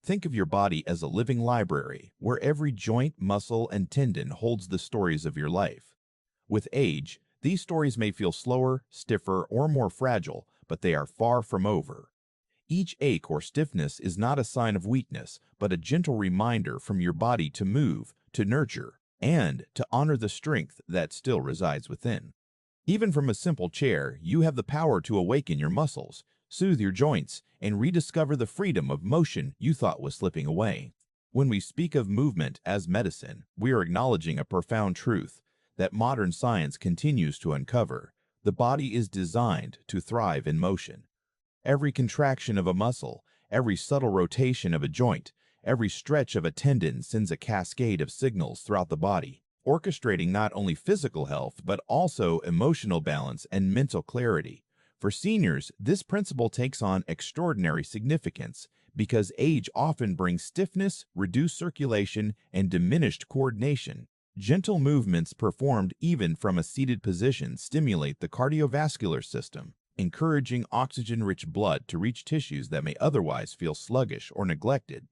Think of your body as a living library where every joint, muscle, and tendon holds the stories of your life. With age, these stories may feel slower, stiffer, or more fragile, but they are far from over. Each ache or stiffness is not a sign of weakness, but a gentle reminder from your body to move, to nurture, and to honor the strength that still resides within. Even from a simple chair, you have the power to awaken your muscles, soothe your joints, and rediscover the freedom of motion you thought was slipping away. When we speak of movement as medicine, we are acknowledging a profound truth that modern science continues to uncover. The body is designed to thrive in motion. Every contraction of a muscle, every subtle rotation of a joint, every stretch of a tendon sends a cascade of signals throughout the body, orchestrating not only physical health but also emotional balance and mental clarity. For seniors, this principle takes on extraordinary significance because age often brings stiffness, reduced circulation, and diminished coordination. Gentle movements performed even from a seated position stimulate the cardiovascular system, encouraging oxygen-rich blood to reach tissues that may otherwise feel sluggish or neglected.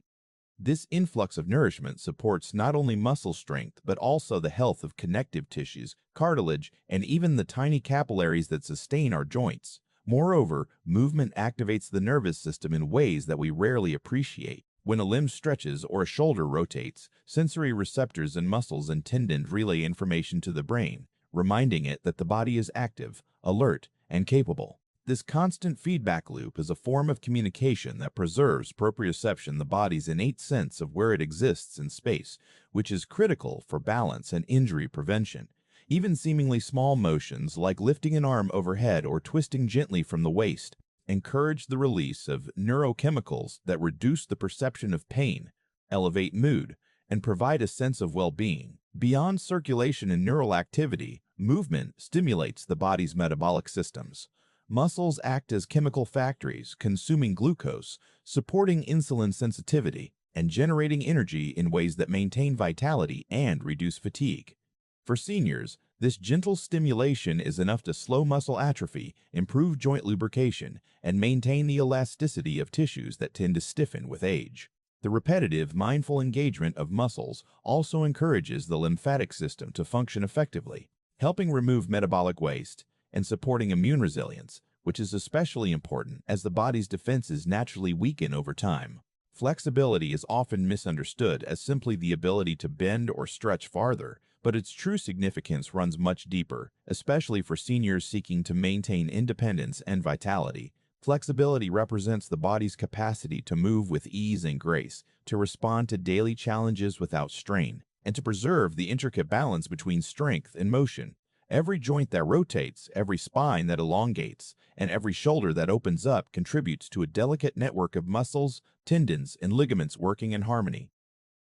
This influx of nourishment supports not only muscle strength but also the health of connective tissues, cartilage, and even the tiny capillaries that sustain our joints. Moreover, movement activates the nervous system in ways that we rarely appreciate. When a limb stretches or a shoulder rotates, sensory receptors in muscles and tendons relay information to the brain, reminding it that the body is active, alert, and capable. This constant feedback loop is a form of communication that preserves proprioception, the body's innate sense of where it exists in space, which is critical for balance and injury prevention. Even seemingly small motions, like lifting an arm overhead or twisting gently from the waist, encourage the release of neurochemicals that reduce the perception of pain, elevate mood, and provide a sense of well-being. Beyond circulation and neural activity, movement stimulates the body's metabolic systems. Muscles act as chemical factories, consuming glucose, supporting insulin sensitivity, and generating energy in ways that maintain vitality and reduce fatigue. For seniors, this gentle stimulation is enough to slow muscle atrophy, improve joint lubrication, and maintain the elasticity of tissues that tend to stiffen with age. The repetitive, mindful engagement of muscles also encourages the lymphatic system to function effectively, helping remove metabolic waste and supporting immune resilience, which is especially important as the body's defenses naturally weaken over time. Flexibility is often misunderstood as simply the ability to bend or stretch farther, but its true significance runs much deeper, especially for seniors seeking to maintain independence and vitality. Flexibility represents the body's capacity to move with ease and grace, to respond to daily challenges without strain, and to preserve the intricate balance between strength and motion. Every joint that rotates, every spine that elongates, and every shoulder that opens up contributes to a delicate network of muscles, tendons, and ligaments working in harmony.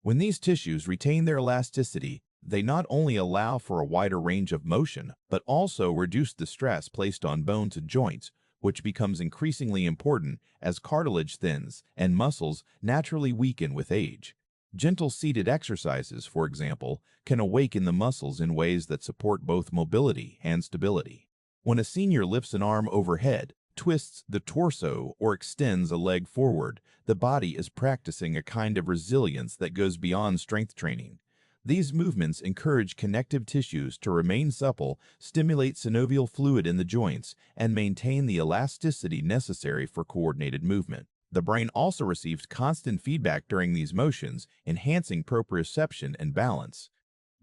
When these tissues retain their elasticity, they not only allow for a wider range of motion, but also reduce the stress placed on bones and joints, which becomes increasingly important as cartilage thins and muscles naturally weaken with age. Gentle seated exercises, for example, can awaken the muscles in ways that support both mobility and stability. When a senior lifts an arm overhead, twists the torso, or extends a leg forward, the body is practicing a kind of resilience that goes beyond strength training. These movements encourage connective tissues to remain supple, stimulate synovial fluid in the joints, and maintain the elasticity necessary for coordinated movement. The brain also receives constant feedback during these motions, enhancing proprioception and balance.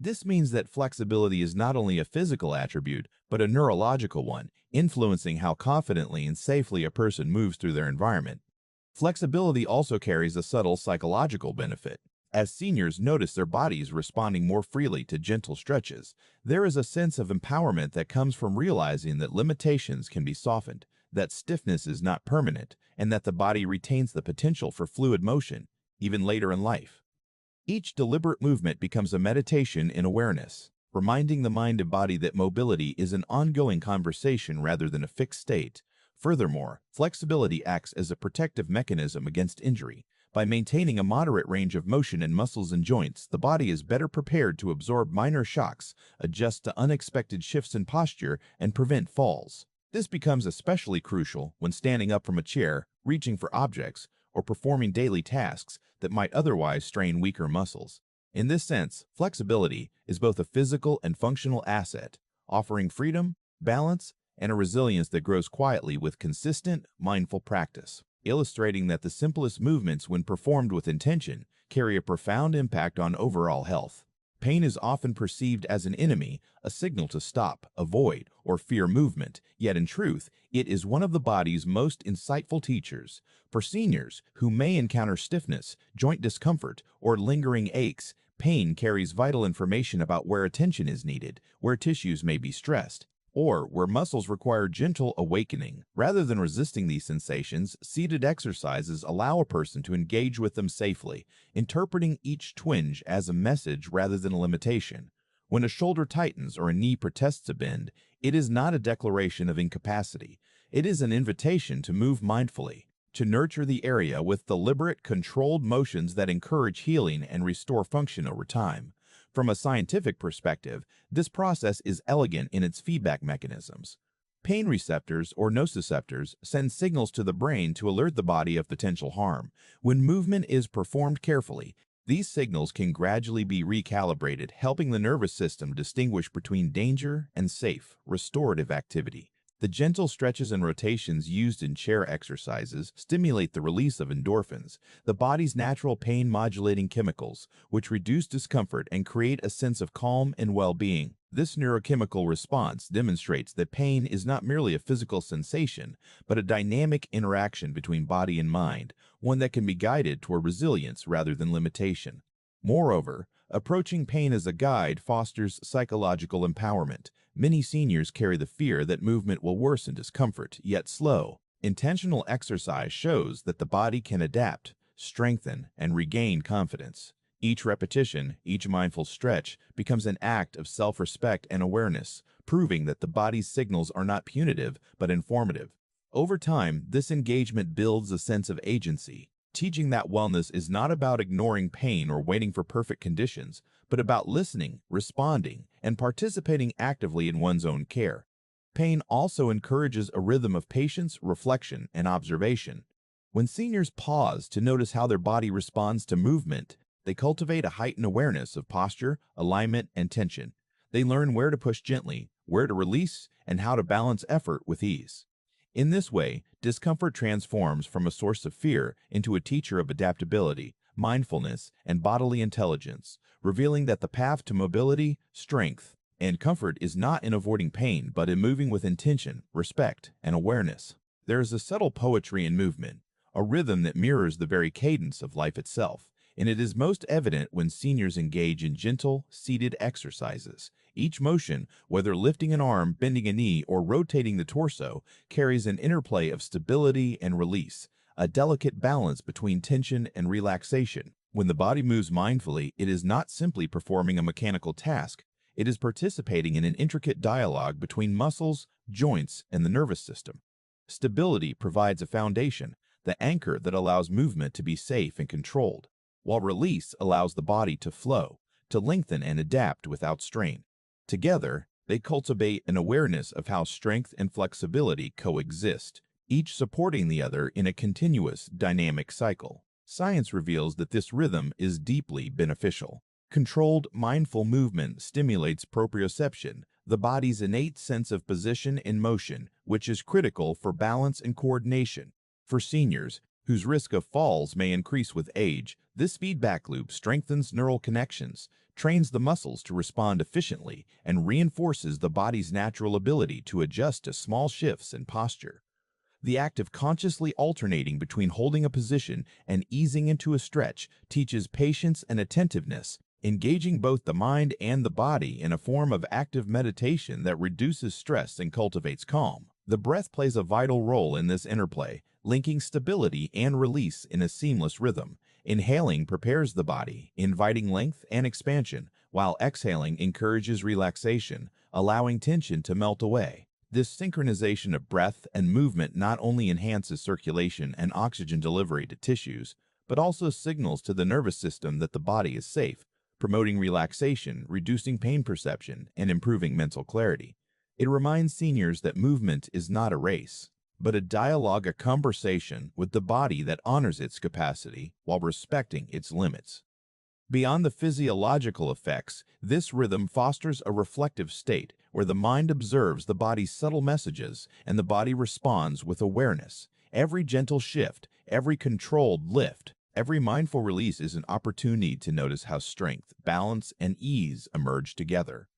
This means that flexibility is not only a physical attribute, but a neurological one, influencing how confidently and safely a person moves through their environment. Flexibility also carries a subtle psychological benefit. As seniors notice their bodies responding more freely to gentle stretches, there is a sense of empowerment that comes from realizing that limitations can be softened, that stiffness is not permanent, and that the body retains the potential for fluid motion, even later in life. Each deliberate movement becomes a meditation in awareness, reminding the mind and body that mobility is an ongoing conversation rather than a fixed state. Furthermore, flexibility acts as a protective mechanism against injury. By maintaining a moderate range of motion in muscles and joints, the body is better prepared to absorb minor shocks, adjust to unexpected shifts in posture, and prevent falls. This becomes especially crucial when standing up from a chair, reaching for objects, or performing daily tasks that might otherwise strain weaker muscles. In this sense, flexibility is both a physical and functional asset, offering freedom, balance, and a resilience that grows quietly with consistent, mindful practice, illustrating that the simplest movements, when performed with intention, carry a profound impact on overall health. Pain is often perceived as an enemy, a signal to stop, avoid, or fear movement, yet in truth, it is one of the body's most insightful teachers. For seniors who may encounter stiffness, joint discomfort, or lingering aches, pain carries vital information about where attention is needed, where tissues may be stressed, or where muscles require gentle awakening. Rather than resisting these sensations, seated exercises allow a person to engage with them safely, interpreting each twinge as a message rather than a limitation. When a shoulder tightens or a knee protests a bend, it is not a declaration of incapacity. It is an invitation to move mindfully, to nurture the area with deliberate, controlled motions that encourage healing and restore function over time. From a scientific perspective, this process is elegant in its feedback mechanisms. Pain receptors, or nociceptors, send signals to the brain to alert the body of potential harm. When movement is performed carefully, these signals can gradually be recalibrated, helping the nervous system distinguish between danger and safe, restorative activity. The gentle stretches and rotations used in chair exercises stimulate the release of endorphins, the body's natural pain-modulating chemicals, which reduce discomfort and create a sense of calm and well-being. This neurochemical response demonstrates that pain is not merely a physical sensation, but a dynamic interaction between body and mind, one that can be guided toward resilience rather than limitation. Moreover, approaching pain as a guide fosters psychological empowerment. Many seniors carry the fear that movement will worsen discomfort, yet slow. Intentional exercise shows that the body can adapt, strengthen, and regain confidence. Each repetition, each mindful stretch, becomes an act of self-respect and awareness, proving that the body's signals are not punitive but informative. Over time, this engagement builds a sense of agency, teaching that wellness is not about ignoring pain or waiting for perfect conditions, but about listening, responding, and participating actively in one's own care. Pain also encourages a rhythm of patience, reflection, and observation. When seniors pause to notice how their body responds to movement, they cultivate a heightened awareness of posture, alignment, and tension. They learn where to push gently, where to release, and how to balance effort with ease. In this way, discomfort transforms from a source of fear into a teacher of adaptability, mindfulness, and bodily intelligence, revealing that the path to mobility, strength, and comfort is not in avoiding pain, but in moving with intention, respect, and awareness. There is a subtle poetry in movement, a rhythm that mirrors the very cadence of life itself, and it is most evident when seniors engage in gentle, seated exercises. Each motion, whether lifting an arm, bending a knee, or rotating the torso, carries an interplay of stability and release, a delicate balance between tension and relaxation. When the body moves mindfully, it is not simply performing a mechanical task. It is participating in an intricate dialogue between muscles, joints, and the nervous system. Stability provides a foundation, the anchor that allows movement to be safe and controlled, while release allows the body to flow, to lengthen and adapt without strain. Together, they cultivate an awareness of how strength and flexibility coexist, each supporting the other in a continuous, dynamic cycle. Science reveals that this rhythm is deeply beneficial. Controlled, mindful movement stimulates proprioception, the body's innate sense of position and motion, which is critical for balance and coordination. For seniors, whose risk of falls may increase with age, this feedback loop strengthens neural connections, trains the muscles to respond efficiently, and reinforces the body's natural ability to adjust to small shifts in posture. The act of consciously alternating between holding a position and easing into a stretch teaches patience and attentiveness, engaging both the mind and the body in a form of active meditation that reduces stress and cultivates calm. The breath plays a vital role in this interplay, linking stability and release in a seamless rhythm. Inhaling prepares the body, inviting length and expansion, while exhaling encourages relaxation, allowing tension to melt away. This synchronization of breath and movement not only enhances circulation and oxygen delivery to tissues, but also signals to the nervous system that the body is safe, promoting relaxation, reducing pain perception, and improving mental clarity. It reminds seniors that movement is not a race. but a dialogue, a conversation with the body that honors its capacity while respecting its limits. Beyond the physiological effects, this rhythm fosters a reflective state where the mind observes the body's subtle messages and the body responds with awareness. Every gentle shift, every controlled lift, every mindful release is an opportunity to notice how strength, balance, and ease emerge together.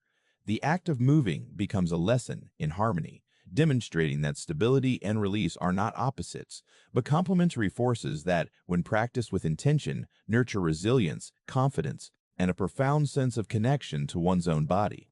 The act of moving becomes a lesson in harmony, demonstrating that stability and release are not opposites, but complementary forces that, when practiced with intention, nurture resilience, confidence, and a profound sense of connection to one's own body.